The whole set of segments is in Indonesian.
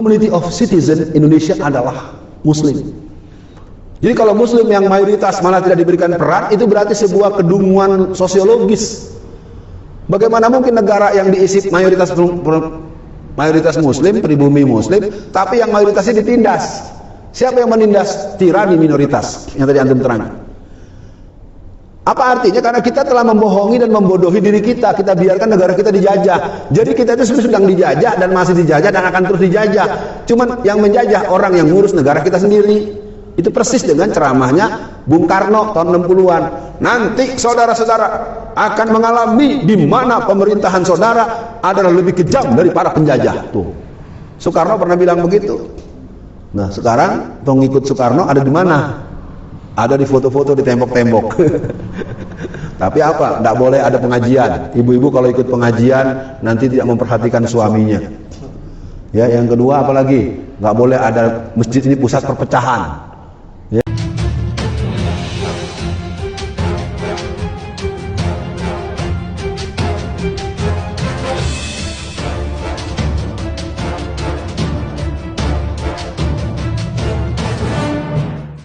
Community of citizen Indonesia adalah Muslim. Jadi kalau Muslim yang mayoritas malah tidak diberikan peran, itu berarti sebuah kedunguan sosiologis. Bagaimana mungkin negara yang diisi mayoritas Muslim, pribumi Muslim, tapi yang mayoritasnya ditindas? Siapa yang menindas? Tirani minoritas yang tadi antum terang. Apa artinya? Karena kita telah membohongi dan membodohi diri kita. Kita biarkan negara kita dijajah. Jadi kita itu sedang dijajah dan masih dijajah dan akan terus dijajah. Cuman yang menjajah orang yang ngurus negara kita sendiri. Itu persis dengan ceramahnya Bung Karno tahun 60-an. Nanti saudara-saudara akan mengalami di mana pemerintahan saudara adalah lebih kejam dari para penjajah. Tuh. Soekarno pernah bilang begitu. Nah, sekarang pengikut Soekarno ada di mana? Ada di foto-foto di tembok-tembok. Tapi apa? Tidak boleh ada pengajian. Ibu-ibu kalau ikut pengajian nanti tidak memperhatikan suaminya. Ya, yang kedua apalagi? Nggak boleh ada masjid ini pusat perpecahan. Ya.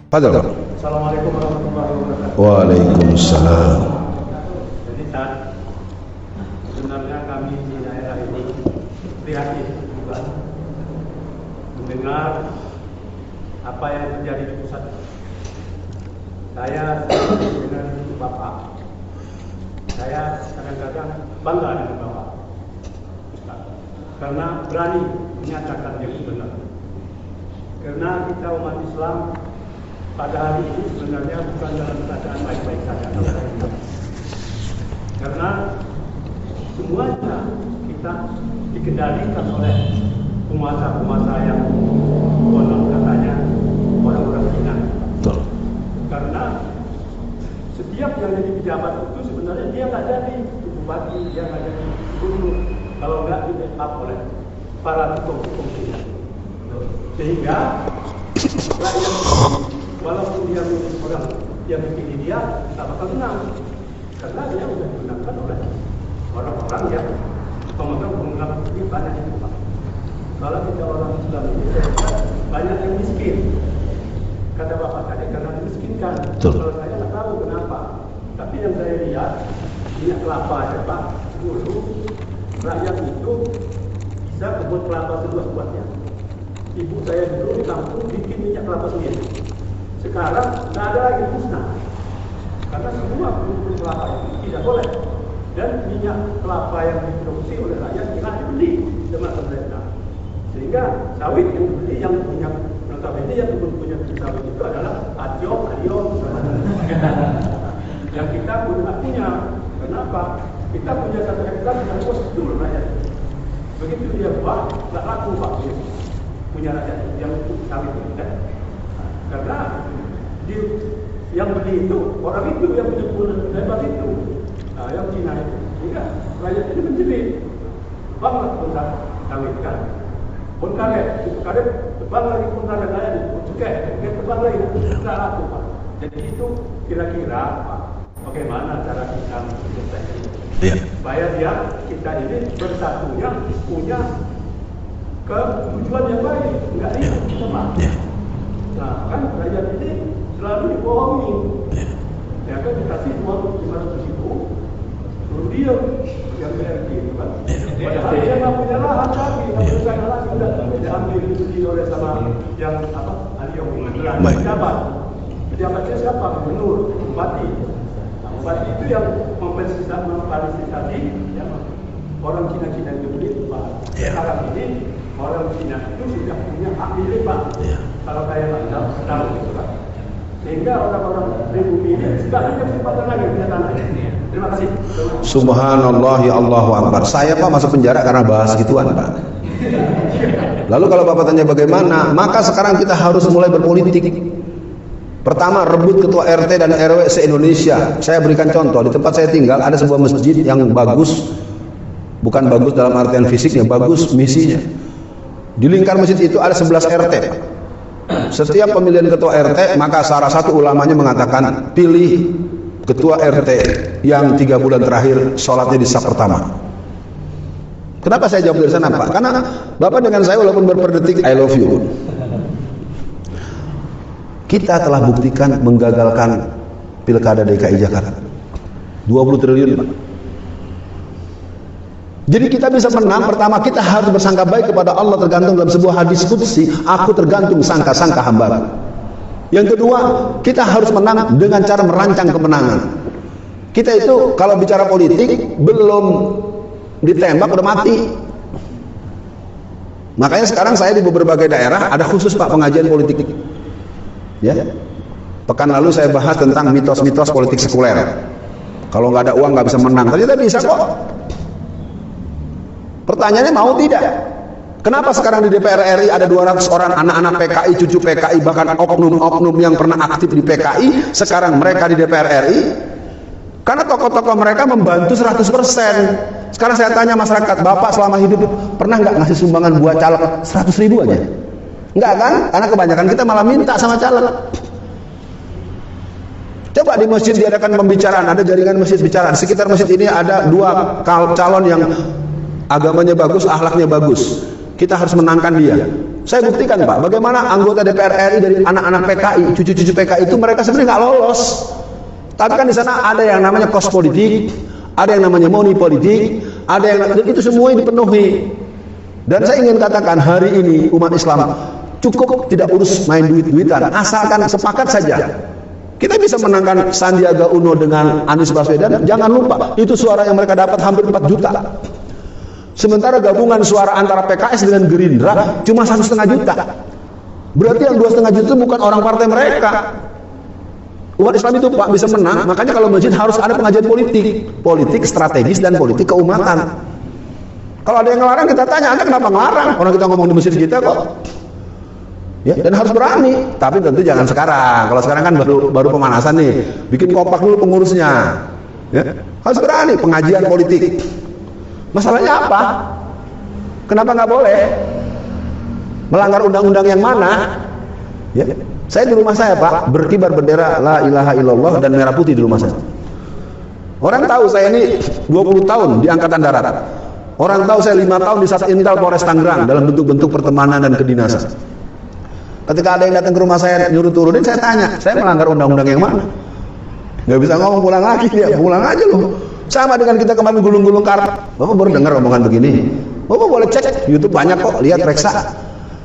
Padahal. Assalamualaikum warahmatullahi wabarakatuh. Waalaikumsalam. Jadi sebenarnya kami di daerah ini prihatin juga mendengar apa yang terjadi di pusat. Saya dengan Bapak, saya kadang-kadang bangga dengan Bapak karena berani menyatakan yang benar. Karena kita umat Islam pada hari ini sebenarnya bukan dalam keadaan baik-baik saja. Karena semuanya kita dikendalikan oleh penguasa-penguasa yang konon katanya orang-orang Cina. Karena setiap yang jadi pejabat itu sebenarnya dia nggak jadi bupati, dia nggak jadi gubernur kalau nggak di backup oleh para hukum Cina. Sehingga rakyat walaupun dia milih orang yang memilih dia, tak bakal menang karena dia sudah digunakan oleh orang-orang yang pemegang ini banyak yang lupa. Kalau kita orang Islam ini banyak yang miskin, kata Bapak tadi, karena dimiskinkan. Kalau saya nggak tahu kenapa, tapi yang saya lihat minyak kelapa ya Pak, dulu rakyat itu bisa kebun kelapa seluas-luasnya. Ibu saya dulu di kampung bikin minyak kelapa sendiri. Sekarang tidak ada lagi musnah karena semua kebun kelapa itu tidak boleh, dan minyak kelapa yang diproduksi oleh rakyat kita dibeli sama pemerintah, sehingga sawit yang dibeli yang punya notabene yang punya sawit itu adalah Adio, yang kita pun tidak punya. Kenapa? Kita punya 1 hektar yang bos dulu rakyat. Begitu dia buat tidak laku Pak punya rakyat yang sawit itu kan? Karena yang beli itu orang itu yang punya kebun lebar itu, yang Cina itu. Sehingga rakyat ini menjerit, banget pun sawit kan, pun karet, itu karet tebang lagi pun karet lain, cukai tebang lagi, tidak laku Pak. Jadi itu kira-kira Pak, bagaimana cara kita mendeteksi supaya kita ini bersatunya punya ke tujuan yang baik, enggak ribut sama. Nah, kan rakyat ini selalu dibohongi. Ya kan dikasih uang 500.000, suruh dia yang BRT itu kan. Padahal dia nggak punya lahan lagi, nggak punya lahan lagi, udah diambil dibeli oleh sama yang apa? Alio, pejabat. Pejabatnya siapa? Gubernur, bupati. Nah, bupati itu yang memfasilitasi ya, orang Cina-Cina itu beli Pak. Sekarang ini orang Cina itu sudah punya hak milik Pak. Kalau saya nggak tahu itu Pak. Sehingga orang-orang pribumi ini tidak punya kesempatan lagi punya tanah. Terima kasih. Subhanallah, ya Allahu Akbar. Saya Pak masuk penjara karena bahas gituan Pak. Lalu kalau Bapak tanya bagaimana, maka sekarang kita harus mulai berpolitik. Pertama, rebut ketua RT dan RW se-Indonesia. Saya berikan contoh, di tempat saya tinggal ada sebuah masjid yang bagus. Bukan bagus dalam artian fisiknya, bagus misinya. Di lingkar masjid itu ada 11 RT. Setiap pemilihan ketua RT, maka salah satu ulamanya mengatakan, pilih ketua RT yang 3 bulan terakhir sholatnya di saf pertama. Kenapa saya jawab dari sana, Pak? Karena Bapak dengan saya walaupun berperdetik I love you. Kita telah buktikan menggagalkan Pilkada DKI Jakarta. 20 triliun, Pak. Jadi kita bisa menang, pertama kita harus bersangka baik kepada Allah, tergantung dalam sebuah hadis qudsi, aku tergantung sangka-sangka hamba. Yang kedua, kita harus menang dengan cara merancang kemenangan. Kita itu kalau bicara politik, belum ditembak udah mati. Makanya sekarang saya di beberapa daerah ada khusus Pak pengajian politik. Ya. Pekan lalu saya bahas tentang mitos-mitos politik sekuler. Kalau nggak ada uang nggak bisa menang. Ternyata bisa kok. Pertanyaannya mau tidak? Kenapa sekarang di DPR RI ada 200 orang anak-anak PKI, cucu PKI, bahkan oknum-oknum yang pernah aktif di PKI, sekarang mereka di DPR RI? Karena tokoh-tokoh mereka membantu 100%. Sekarang saya tanya masyarakat, Bapak selama hidup pernah nggak ngasih sumbangan buat caleg 100.000 aja? Enggak kan? Karena kebanyakan kita malah minta sama caleg. Coba di masjid diadakan pembicaraan, ada jaringan masjid bicara. Di sekitar masjid ini ada 2 calon yang agamanya bagus, akhlaknya bagus. Kita harus menangkan dia. Saya buktikan Pak, bagaimana anggota DPR RI dari anak-anak PKI, cucu-cucu PKI itu mereka sebenarnya nggak lolos. Tapi kan di sana ada yang namanya kos politik, ada yang namanya money politik, ada yang itu semua dipenuhi. Dan saya ingin katakan hari ini umat Islam cukup tidak urus main duit-duitan, asalkan sepakat saja. Kita bisa menangkan Sandiaga Uno dengan Anies Baswedan. Jangan lupa, itu suara yang mereka dapat hampir 4 juta. Sementara gabungan suara antara PKS dengan Gerindra cuma 1,5 juta. Berarti yang 2,5 juta itu bukan orang partai mereka. Umat Islam itu Pak bisa menang. Makanya kalau masjid harus ada pengajian politik, politik strategis dan politik keumatan. Kalau ada yang ngelarang kita tanya, Anda kenapa ngelarang? Orang kita ngomong di masjid kita kok. Ya, dan harus berani. Tapi tentu jangan sekarang. Kalau sekarang kan baru pemanasan nih. Bikin kompak dulu pengurusnya. Ya, harus berani pengajian politik. Masalahnya apa? Kenapa nggak boleh? Melanggar undang-undang yang mana? Ya. Saya di rumah saya Pak, berkibar bendera La ilaha illallah dan merah putih di rumah saya. Orang tahu saya ini 20 tahun di Angkatan Darat. Orang tahu saya 5 tahun di Satintal Polres Tangerang dalam bentuk-bentuk pertemanan dan kedinasan. Ketika ada yang datang ke rumah saya nyuruh turunin, saya tanya, saya melanggar undang-undang yang mana? Nggak bisa ngomong, pulang lagi ya, pulang aja loh. Sama dengan kita kemarin gulung-gulung karpet. Bapak baru dengar omongan begini. Bapak boleh cek, YouTube banyak kok, lihat reksa.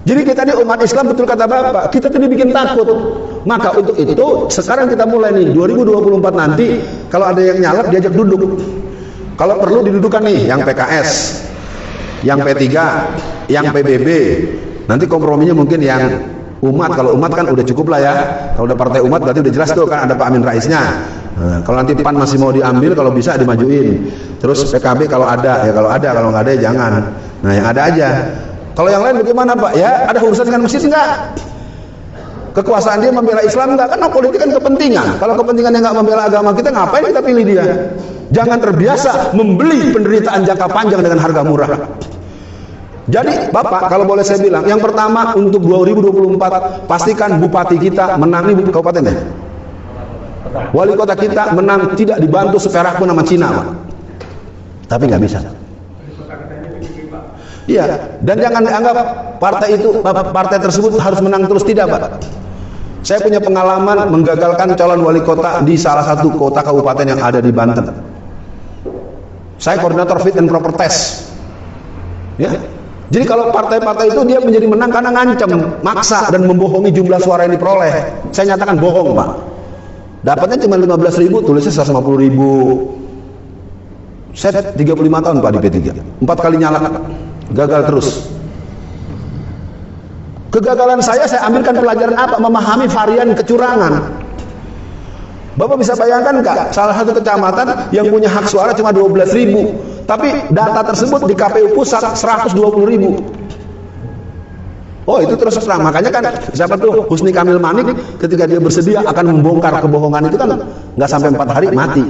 Jadi kita ini umat Islam, betul kata Bapak, kita tuh dibikin takut. Maka untuk itu sekarang kita mulai nih 2024 nanti kalau ada yang nyalek diajak duduk. Kalau perlu didudukan nih yang PKS, yang P3, yang PBB. Nanti komprominya mungkin yang umat. Kalau umat kan udah cukup lah ya. Kalau udah partai umat berarti udah jelas tuh kan ada Pak Amin Raisnya. Nah, kalau nanti PAN masih mau diambil, kalau bisa dimajuin. Terus PKB kalau ada ya, kalau nggak ada ya jangan. Nah yang ada aja. Kalau yang lain bagaimana Pak? Ya ada urusan dengan masjid enggak? Kekuasaan dia membela Islam enggak? Karena politik kan kepentingan. Kalau kepentingannya enggak membela agama kita, ngapain kita pilih dia? Jangan terbiasa membeli penderitaan jangka panjang dengan harga murah. Jadi Bapak, kalau boleh saya bilang, yang pertama untuk 2024 pastikan bupati kita menang di kabupaten ya. Wali kota kita menang tidak dibantu seperak pun sama Cina Pak. Tapi nggak bisa. Iya, dan jangan dianggap partai tersebut harus menang terus, tidak Pak. Saya punya pengalaman menggagalkan calon wali kota di salah satu kota kabupaten yang ada di Banten. Saya koordinator fit and proper test. Ya. Jadi kalau partai-partai itu dia menjadi menang karena ngancam, maksa dan membohongi jumlah suara yang diperoleh. Saya nyatakan bohong Pak. Dapatnya cuma 15.000, tulisnya 150.000. Saya 35 tahun Pak di P3. 4 kali nyalak, gagal terus. Kegagalan saya ambilkan pelajaran apa? Memahami varian kecurangan. Bapak bisa bayangkan nggak? Salah satu kecamatan yang punya hak suara cuma 12.000. Tapi data tersebut di KPU pusat 120.000. Oh itu terus terang. Makanya kan siapa tuh Husni Kamil Manik ketika dia bersedia akan membongkar kebohongan itu kan nggak sampai 4 hari mati.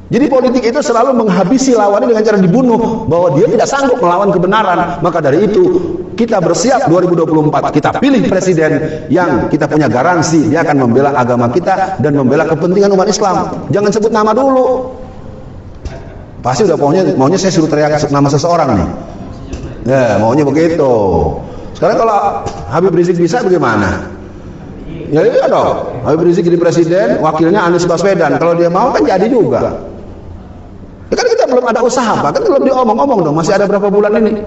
Jadi politik itu selalu menghabisi lawannya dengan cara dibunuh, bahwa dia tidak sanggup melawan kebenaran. Maka dari itu kita bersiap 2024 kita pilih presiden yang kita punya garansi dia akan membela agama kita dan membela kepentingan umat Islam. Jangan sebut nama dulu. Pasti udah maunya saya suruh teriak nama seseorang nih. Ya, maunya begitu. Sekarang kalau Habib Rizik bisa bagaimana? Ya iya dong. Habib Rizik jadi presiden, wakilnya Anies Baswedan. Kalau dia mau kan jadi juga. Ya kan kita belum ada usaha, kan belum diomong-omong dong. Masih ada berapa bulan ini?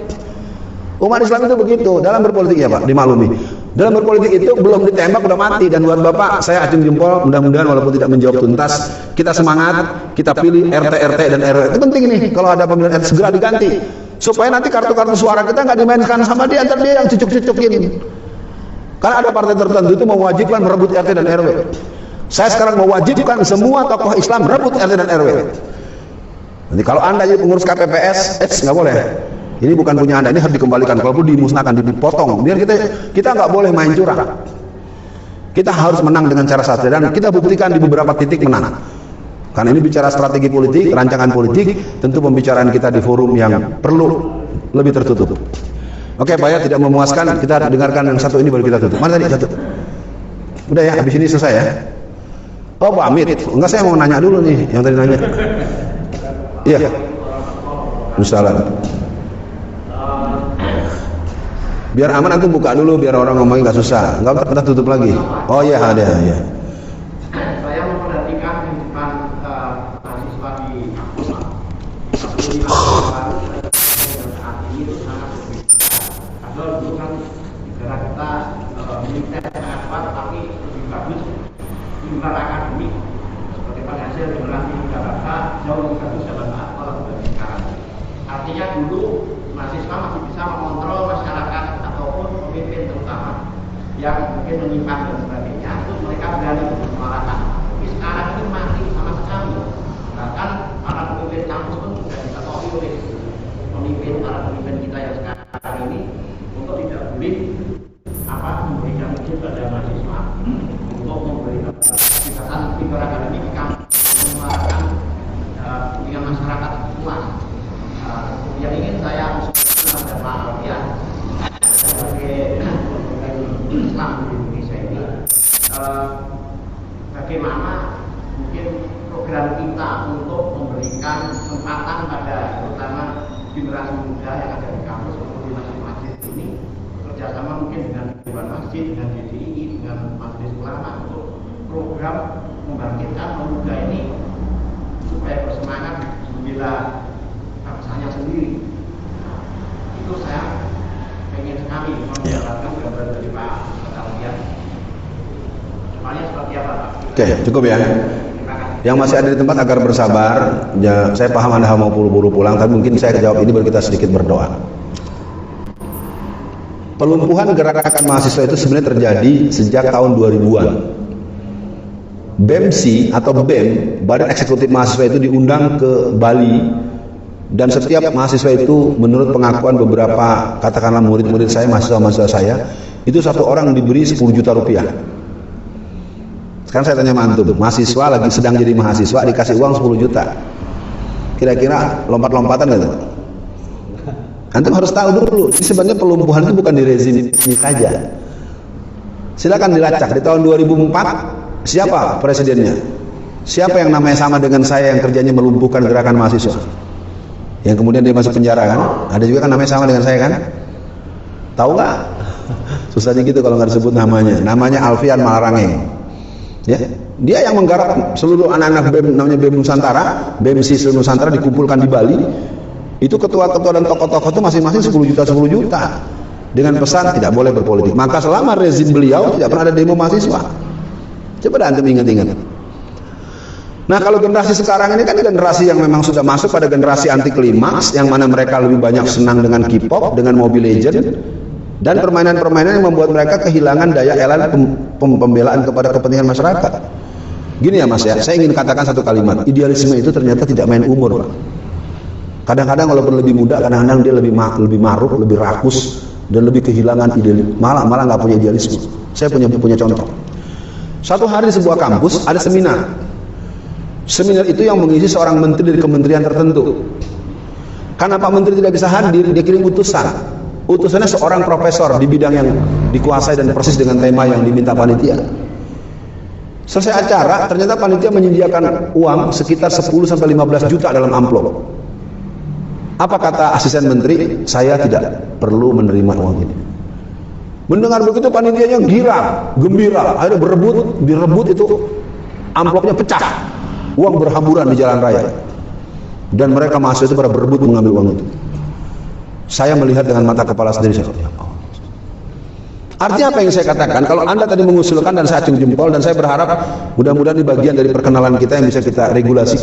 Umat Islam itu begitu. Dalam berpolitik ya Pak, dimaklumi. Dalam berpolitik itu belum ditembak udah mati. Dan buat Bapak, saya acung jempol. Mudah-mudahan walaupun tidak menjawab tuntas, kita semangat, kita pilih RT dan RW. Itu penting nih. Kalau ada pemilihan RT segera diganti, supaya nanti kartu-kartu suara kita nggak dimainkan sama dia, ntar dia yang cucuk-cucukin. Karena ada partai tertentu itu mewajibkan merebut RT dan RW. Saya sekarang mewajibkan semua tokoh Islam merebut RT dan RW. Nanti kalau Anda jadi pengurus KPPS, nggak boleh. Ini bukan punya Anda, ini harus dikembalikan. Kalaupun dimusnahkan, dipotong. Biar kita nggak boleh main curang. Kita harus menang dengan cara sadar, dan kita buktikan di beberapa titik menang. Karena ini bicara strategi politik, rancangan politik, tentu pembicaraan kita di forum yang perlu lebih tertutup. Oke, Pak ya, tidak memuaskan, kita dengarkan yang satu ini baru kita tutup. Mana tadi satu? Udah ya, habis ini selesai ya. Oh, Pak Amit, enggak, saya mau nanya dulu nih, yang tadi nanya. Iya. Misalnya. Biar aman antum buka dulu, biar orang ngomongin nggak susah. Nggak kita tutup lagi. Oh iya, ada ya. Saya memperhatikan kehidupan mahasiswa di kampus. Saat ini itu sangat berbeda. Padahal dulu kan negara kita militer sangat kuat, tapi lebih bagus di luar akademik. Seperti pada hasil generasi Jakarta jauh lebih bagus zaman aktor dibanding sekarang. Artinya dulu mahasiswa masih bisa mengontrol masyarakat ataupun pemimpin terutama yang mungkin menyimpang dan sebagainya, itu mereka berani bersuarakan. Tapi sekarang ini mati sama sekali. Bahkan para pemimpin kampus pun sudah diketahui oleh para pemimpin kita yang sekarang ini untuk tidak boleh memberikan izin pada mahasiswa untuk memberikan kebebasan pintar akademik di kampus, menyuarakan kepentingan masyarakat luas. Yang ingin saya usulkan pada Pak Alfian sebagai Islam di Indonesia ini, bagaimana mungkin program kita untuk memberikan kesempatan pada terutama generasi muda yang ada di kampus maupun di masjid-masjid ini bekerjasama mungkin dengan Dewan Masjid, dengan DDI, dengan Majelis Ulama untuk program membangkitkan pemuda ini supaya bersemangat membela bangsanya sendiri. Itu saya ingin sekali mendapatkan gambar dari Pak Alfian. Soalnya seperti apa Pak? Oke, cukup ya. Yang masih ada di tempat agar bersabar. Ya, saya paham Anda mau buru-buru pulang, tapi mungkin saya jawab ini baru kita sedikit berdoa. Pelumpuhan gerakan mahasiswa itu sebenarnya terjadi sejak tahun 2000-an. BEMSI atau BEM, Badan Eksekutif Mahasiswa itu diundang ke Bali, dan setiap mahasiswa itu menurut pengakuan beberapa katakanlah murid-murid saya, mahasiswa-mahasiswa saya, itu satu orang diberi 10 juta rupiah. Sekarang saya tanya sama antum, mahasiswa lagi sedang jadi mahasiswa dikasih uang 10 juta. Kira-kira lompat-lompatan nggak? Antum harus tahu dulu, ini sebenarnya pelumpuhan itu bukan di rezim ini saja. Silakan dilacak di tahun 2004 siapa presidennya? Siapa yang namanya sama dengan saya yang kerjanya melumpuhkan gerakan mahasiswa? Yang kemudian dia masuk penjara kan? Ada juga kan namanya sama dengan saya kan? Tahu nggak? Susahnya gitu kalau nggak disebut namanya. Namanya Alfian Malarangeng. Ya, dia yang menggarap seluruh anak-anak BEM, namanya BEM Nusantara, BEMSI seluruh Nusantara dikumpulkan di Bali. Itu ketua-ketua dan tokoh-tokoh itu masing-masing 10 juta dengan pesan tidak boleh berpolitik. Maka selama rezim beliau tidak pernah ada demo mahasiswa. Coba antum ingat-ingat. Nah, kalau generasi sekarang ini kan generasi yang memang sudah masuk pada generasi anti klimaks, yang mana mereka lebih banyak senang dengan K-pop, dengan Mobile Legends, dan permainan-permainan yang membuat mereka kehilangan daya elan pembelaan kepada kepentingan masyarakat. Gini ya Mas ya, saya ingin katakan satu kalimat, idealisme itu ternyata tidak main umur, Pak. Kadang-kadang walaupun lebih muda, kadang-kadang dia lebih maruk, lebih rakus, dan lebih kehilangan idealisme, malah nggak punya idealisme. Saya punya contoh. Suatu hari di sebuah kampus ada seminar. Seminar itu yang mengisi seorang menteri dari kementerian tertentu. Karena Pak Menteri tidak bisa hadir, dia kirim utusan. Utusannya seorang profesor di bidang yang dikuasai dan persis dengan tema yang diminta panitia. Selesai acara, ternyata panitia menyediakan uang sekitar 10-15 juta dalam amplop. Apa kata asisten menteri? Saya tidak perlu menerima uang ini. Mendengar begitu panitianya girang, gembira, akhirnya direbut itu amplopnya pecah, uang berhamburan di jalan raya, dan mereka masuk itu pada berebut mengambil uang itu. Saya melihat dengan mata kepala sendiri, saya kata, artinya apa yang saya katakan? Kalau Anda tadi mengusulkan dan saya acung jempol, dan saya berharap mudah-mudahan di bagian dari perkenalan kita yang bisa kita regulasi.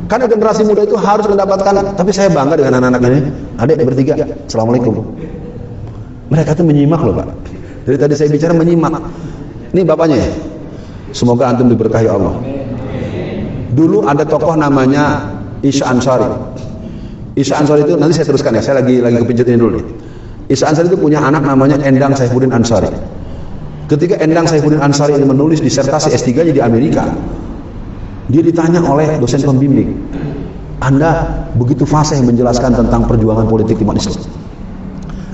Karena generasi muda itu harus mendapatkan, tapi saya bangga dengan anak-anak ini. Adik bertiga, Assalamualaikum. Mereka itu menyimak loh Pak. Dari tadi saya bicara menyimak. Ini bapaknya ya. Semoga antum diberkahi Allah. Dulu ada tokoh namanya Isa Ansari. Isa Ansari itu nanti saya teruskan ya. Saya lagi kepincut ini dulu nih. Isa Ansari itu punya anak namanya Endang Saifuddin Ansari. Ketika Endang Saifuddin Ansari ini menulis disertasi S3-nya di Amerika, dia ditanya oleh dosen pembimbing, Anda begitu fasih menjelaskan tentang perjuangan politik umat Islam.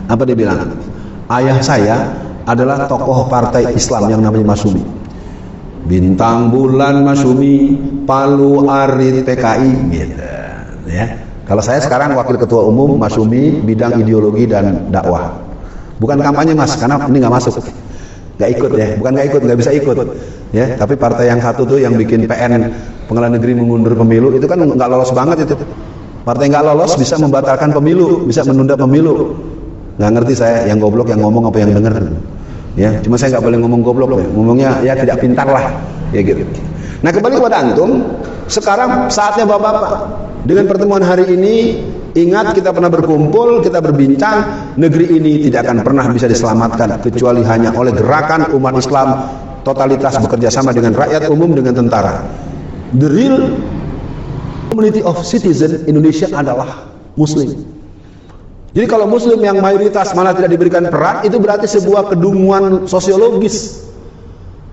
Apa dia bilang? Ayah saya adalah tokoh partai Islam yang namanya Masyumi. Bintang bulan Masyumi, Palu Arit PKI, gitu. Ya. Kalau saya sekarang wakil ketua umum Masyumi bidang ideologi dan dakwah. Bukan kampanye Mas, karena ini nggak masuk. Nggak ikut ya, bukan nggak ikut, nggak bisa ikut ya. Tapi partai yang satu tuh yang bikin PN Pengadilan Negeri mengundur pemilu itu kan nggak lolos banget itu. Partai nggak lolos bisa membatalkan pemilu, bisa menunda pemilu. Nggak ngerti saya yang goblok yang ngomong apa yang denger ya. Cuma saya nggak boleh ngomong goblok ya, ngomongnya ya tidak pintar lah ya gitu. Nah kembali kepada antum, sekarang saatnya bapak-bapak dengan pertemuan hari ini. Ingat kita pernah berkumpul, kita berbincang, negeri ini tidak akan pernah bisa diselamatkan kecuali hanya oleh gerakan umat Islam totalitas bekerja sama dengan rakyat umum, dengan tentara. The real community of citizen Indonesia adalah Muslim. Jadi kalau Muslim yang mayoritas malah tidak diberikan peran, itu berarti sebuah kedunguan sosiologis.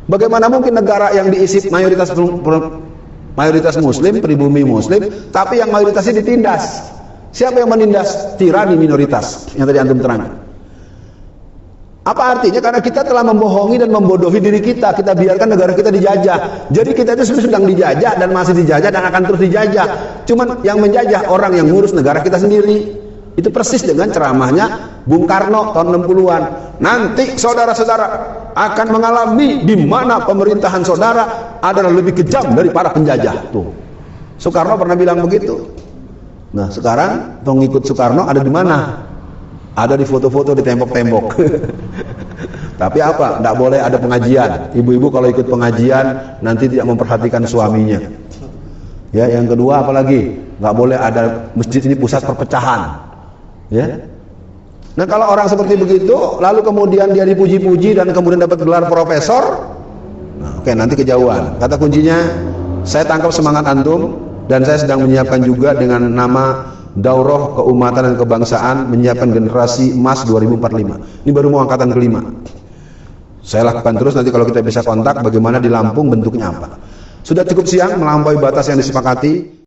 Bagaimana mungkin negara yang diisi mayoritas Muslim, pribumi Muslim, tapi yang mayoritasnya ditindas? Siapa yang menindas tirani minoritas yang tadi antum terangkan? Apa artinya? Karena kita telah membohongi dan membodohi diri kita. Kita biarkan negara kita dijajah. Jadi kita itu sedang dijajah dan masih dijajah dan akan terus dijajah. Cuman yang menjajah orang yang ngurus negara kita sendiri. Itu persis dengan ceramahnya Bung Karno tahun 60-an. Nanti saudara-saudara akan mengalami di mana pemerintahan saudara adalah lebih kejam dari para penjajah. Tuh. Soekarno pernah bilang begitu. Nah sekarang pengikut Soekarno ada di mana? Ada di foto-foto di tembok-tembok. Tapi apa? Tidak boleh ada pengajian. Ibu-ibu kalau ikut pengajian nanti tidak memperhatikan suaminya. Ya, yang kedua apalagi? Nggak boleh ada masjid ini pusat perpecahan. Ya. Nah kalau orang seperti begitu, lalu kemudian dia dipuji-puji dan kemudian dapat gelar profesor, nah, oke nanti kejauhan. Kata kuncinya, saya tangkap semangat antum. Dan saya sedang menyiapkan juga dengan nama Daurah Keumatan dan Kebangsaan, menyiapkan generasi emas 2045. Ini baru mau angkatan kelima. Saya lakukan terus, nanti kalau kita bisa kontak bagaimana di Lampung bentuknya apa. Sudah cukup siang melampaui batas yang disepakati.